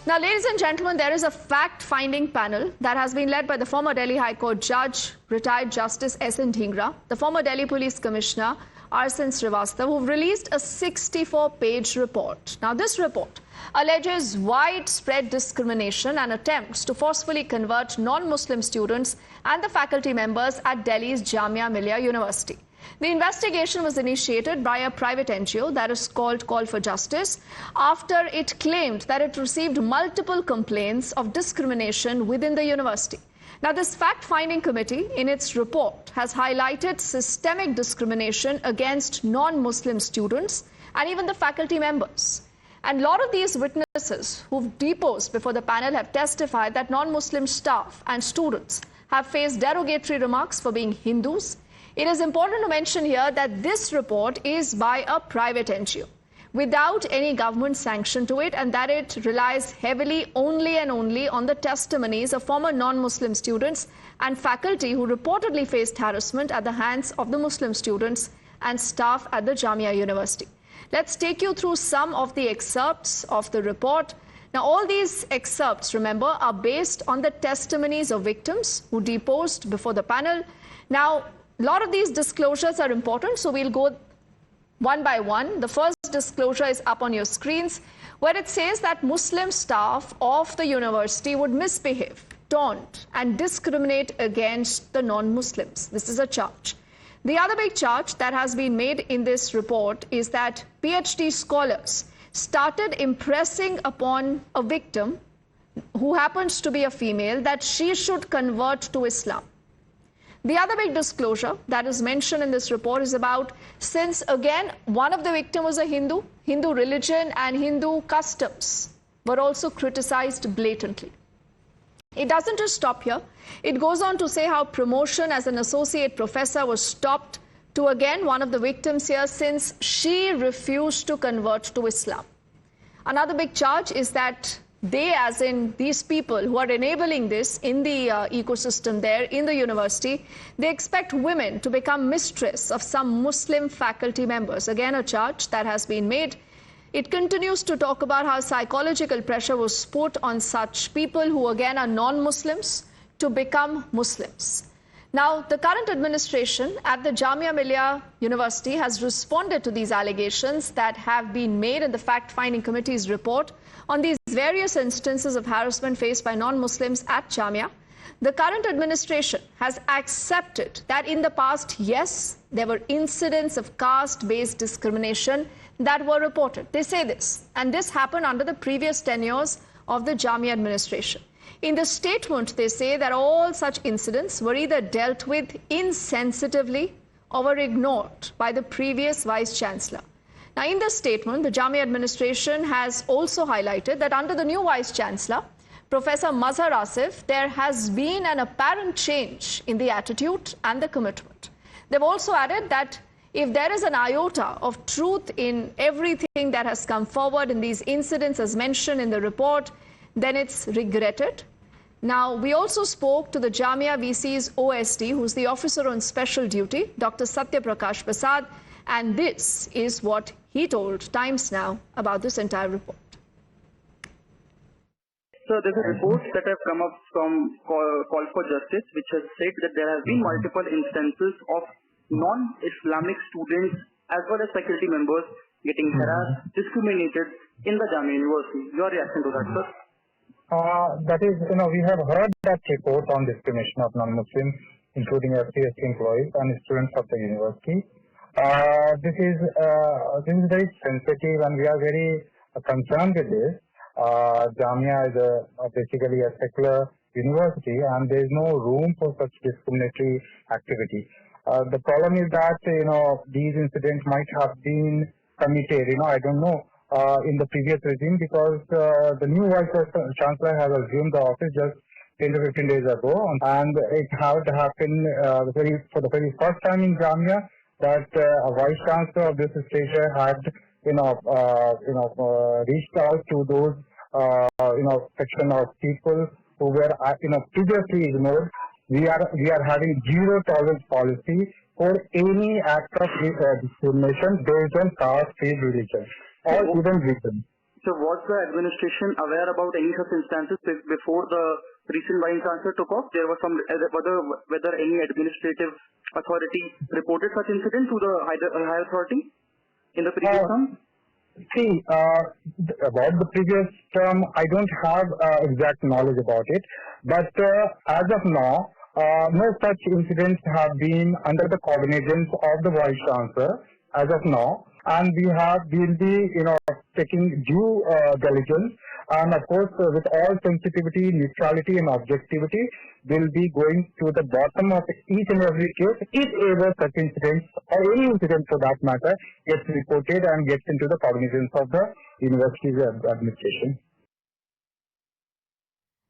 Now, ladies and gentlemen, there is a fact-finding panel that has been led by the former Delhi High Court Judge, retired Justice S.N. Dhingra, the former Delhi Police Commissioner, R.S. Srivastava, who've released a 64-page report. Now, this report alleges widespread discrimination and attempts to forcefully convert non-Muslim students and the faculty members at Delhi's Jamia Millia University. The investigation was initiated by a private NGO that is called Call for Justice after it claimed that it received multiple complaints of discrimination within the university. Now, this fact-finding committee in its report has highlighted systemic discrimination against non-Muslim students and even the faculty members. And a lot of these witnesses who've deposed before the panel have testified that non-Muslim staff and students have faced derogatory remarks for being Hindus. It is important to mention here that this report is by a private NGO without any government sanction to it, and that it relies heavily only and only on the testimonies of former non-Muslim students and faculty who reportedly faced harassment at the hands of the Muslim students and staff at the Jamia University. Let's take you through some of the excerpts of the report. Now, all these excerpts, remember, are based on the testimonies of victims who deposed before the panel. Now, a lot of these disclosures are important, so we'll go one by one. The first disclosure is up on your screens, where it says that Muslim staff of the university would misbehave, taunt, and discriminate against the non-Muslims. This is a charge. The other big charge that has been made in this report is that PhD scholars started impressing upon a victim who happens to be a female that she should convert to Islam. The other big disclosure that is mentioned in this report is about, since again one of the victims was a Hindu, Hindu religion and Hindu customs were also criticized blatantly. It doesn't just stop here. It goes on to say how promotion as an associate professor was stopped to again one of the victims here, since she refused to convert to Islam. Another big charge is that they, as in these people who are enabling this in the ecosystem there in the university, they expect women to become mistress of some Muslim faculty members. Again, a charge that has been made. It continues to talk about how psychological pressure was put on such people who again are non-Muslims to become Muslims. Now, the current administration at the Jamia Millia University has responded to these allegations that have been made in the fact-finding committee's report on these various instances of harassment faced by non-Muslims at Jamia. The current administration has accepted that in the past, yes, there were incidents of caste-based discrimination that were reported. They say this, and this happened under the previous tenures of the Jamia administration. In the statement, they say that all such incidents were either dealt with insensitively or were ignored by the previous Vice-Chancellor. Now, in this statement, the Jamia administration has also highlighted that under the new Vice-Chancellor, Professor Mazhar Asif, there has been an apparent change in the attitude and the commitment. They've also added that if there is an iota of truth in everything that has come forward in these incidents as mentioned in the report, then it's regretted. Now, we also spoke to the Jamia VC's OSD, who's the officer on special duty, Dr. Satya Prakash Prasad, and this is what he told Times Now about this entire report. So there's a report that have come up from Call for Justice, which has said that there have been multiple instances of non-Islamic students as well as faculty members getting harassed, discriminated in the Jamia University. Your reaction to that, sir? That is, we have heard that report on discrimination of non-Muslims, including FCSC employees and students of the university. This is very sensitive, and we are very concerned with this. Jamia is basically a secular university, and there is no room for such discriminatory activity. The problem is that these incidents might have been committed. I don't know. In the previous regime, because the new Vice-Chancellor has assumed the office just 10 to 15 days ago, and it had happened for the very first time in Jamia that a Vice-Chancellor of this stature had reached out to those section of people who were previously ignored. We are having zero tolerance policy for any act of discrimination based on caste, faith, religion, or even religion. So was the administration aware about any such instances before the recent Vice Chancellor took off? There was some whether any administrative authority reported such incident to the higher authority in the previous term? See, about the previous term, I don't have exact knowledge about it, but as of now, no such incidents have been under the cognizance of the Vice Chancellor as of now, and we'll be, taking due diligence, and of course, with all sensitivity, neutrality, and objectivity, we'll be going to the bottom of each and every case. If ever such incidents, or any incident for that matter, gets reported and gets into the cognizance of the university's administration.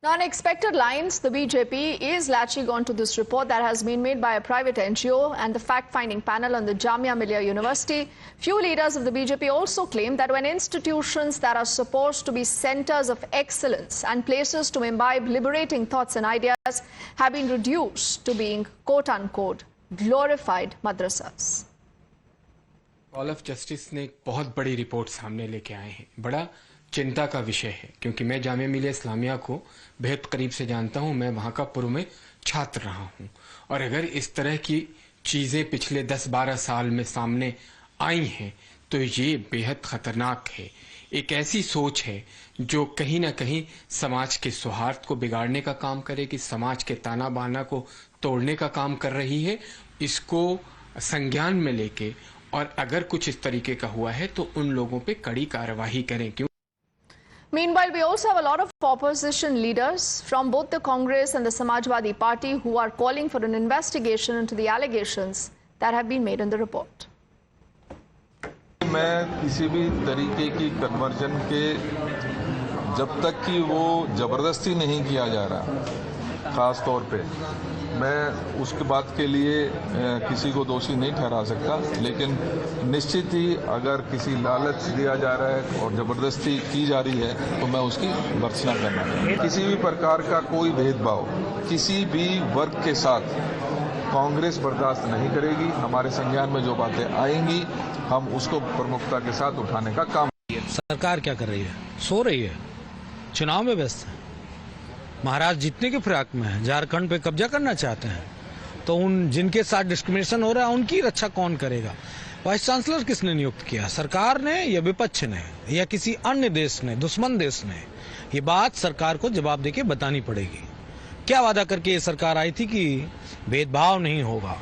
Now, on expected lines, the BJP is latching on to this report that has been made by a private NGO and the fact-finding panel on the Jamia Millia University. Few leaders of the BJP also claim that when institutions that are supposed to be centers of excellence and places to imbibe liberating thoughts and ideas have been reduced to being, quote-unquote, glorified madrasas. Call of justice ने एक बहुत बड़ी report सामने लेके आए हैं। बड़ा चिंता का विषय है, क्योंकि मैं जामिया मिलिया इस्लामिया को बेहद करीब से जानता हूं। मैं वहां का पूर्व में छात्र रहा हूं, और अगर इस तरह की चीजें पिछले 10-12 साल में सामने आई हैं तो ये बेहद खतरनाक है। एक ऐसी सोच है जो कहीं ना कहीं समाज के सौहार्द को बिगाड़ने का काम करेगी, समाज के ताना बाना को तोड़ने का काम कर रही है। इसको संज्ञान में लेके, और अगर कुछ इस तरीके का हुआ है तो उन लोगों पे कड़ी कार्रवाई करें। Meanwhile, we also have a lot of opposition leaders from both the Congress and the Samajwadi Party who are calling for an investigation into the allegations that have been made in the report. मैं किसी भी तरीके की conversion के, जब तक कि वो जबरदस्ती नहीं किया जा रहा, खास तौर पे मैं उसके बात के लिए किसी को दोषी नहीं ठहरा सकता, लेकिन निश्चित ही अगर किसी लालच दिया जा रहा है और जबरदस्ती की जा रही है तो मैं उसकी भर्त्सना करना है। किसी भी प्रकार का कोई भेदभाव किसी भी वर्ग के साथ कांग्रेस बर्दाश्त नहीं करेगी। हमारे संज्ञान में जो बातें आएंगी हम उसको प्रमुखता के साथ उठाने का काम। सरकार क्या कर रही है? सो रही है, चुनाव में व्यस्त है, महाराज जीतने के फिराक में है, झारखंड पे कब्जा करना चाहते हैं, तो उन जिनके साथ डिस्क्रिमिनेशन हो रहा है उनकी रक्षा कौन करेगा? वाइस चांसलर किसने नियुक्त किया? सरकार ने या विपक्ष ने या किसी अन्य देश ने, दुश्मन देश ने? ये बात सरकार को जवाब देके बतानी पड़ेगी। क्या वादा करके ये सरकार आई थी कि भेदभाव नहीं होगा,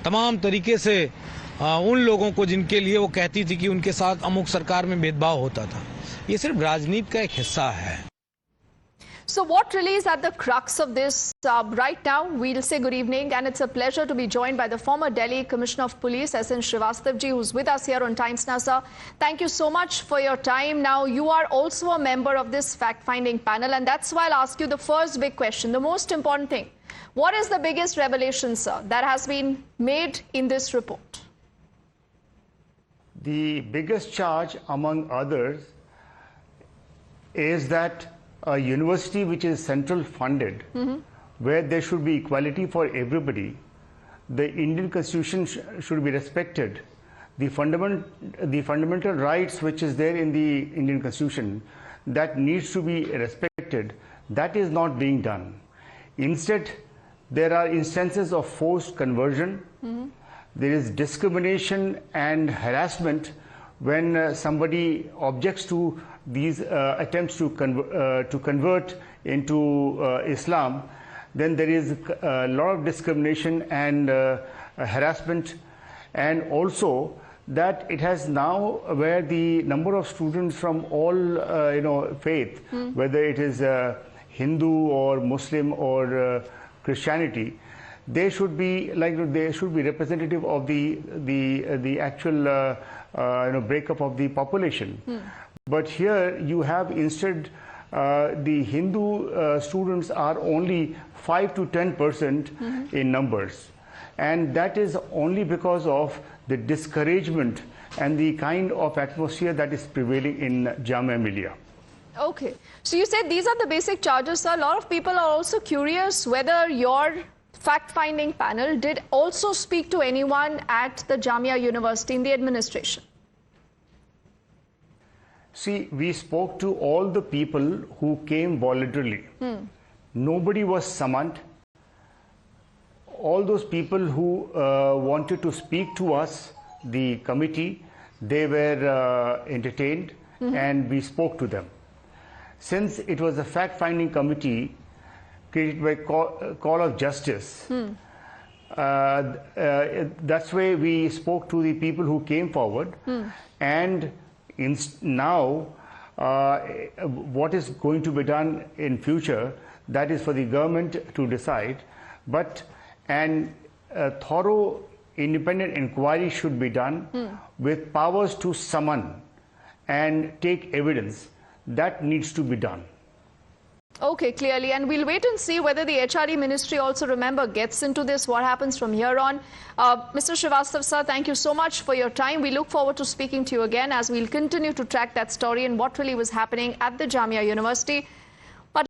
तमाम तरीके से उन लोगों को जिनके लिए वो कहती थी कि उनके साथ अमुक सरकार में भेदभाव होता था। ये सिर्फ राजनीति का एक हिस्सा है। So what really is at the crux of this? Right now, we'll say good evening, and it's a pleasure to be joined by the former Delhi Commissioner of Police, S.N. Srivastava ji, who's with us here on Times Now, sir. Thank you so much for your time. Now, you are also a member of this fact-finding panel, and that's why I'll ask you the first big question, the most important thing. What is the biggest revelation, sir, that has been made in this report? The biggest charge, among others, is that a university which is central funded, where there should be equality for everybody, the Indian Constitution should be respected. The fundamental rights which is there in the Indian Constitution, that needs to be respected. That is not being done. Instead, there are instances of forced conversion. There is discrimination and harassment when somebody objects to these attempts to convert into Islam. Then there is a lot of discrimination and harassment, and also that it has now where the number of students from all faith, whether it is Hindu or Muslim or Christianity, they should be representative of the actual breakup of the population. But here you have instead the Hindu students are only 5 to 10% in numbers, and that is only because of the discouragement and the kind of atmosphere that is prevailing in Jamia Millia. Okay, so you said these are the basic charges, sir. A lot of people are also curious whether your fact-finding panel did also speak to anyone at the Jamia University in the administration. See, we spoke to all the people who came voluntarily. Nobody was summoned. All those people who wanted to speak to us, the committee, they were entertained and we spoke to them. Since it was a fact-finding committee created by call of justice, that's why we spoke to the people who came forward. And now, what is going to be done in future, that is for the government to decide. But a thorough independent inquiry should be done with powers to summon and take evidence. That needs to be done. Okay, clearly, and we'll wait and see whether the HRD ministry also, remember, gets into this, what happens from here on. Mr. Srivastava sir, thank you so much for your time. We look forward to speaking to you again as we'll continue to track that story and what really was happening at the Jamia University.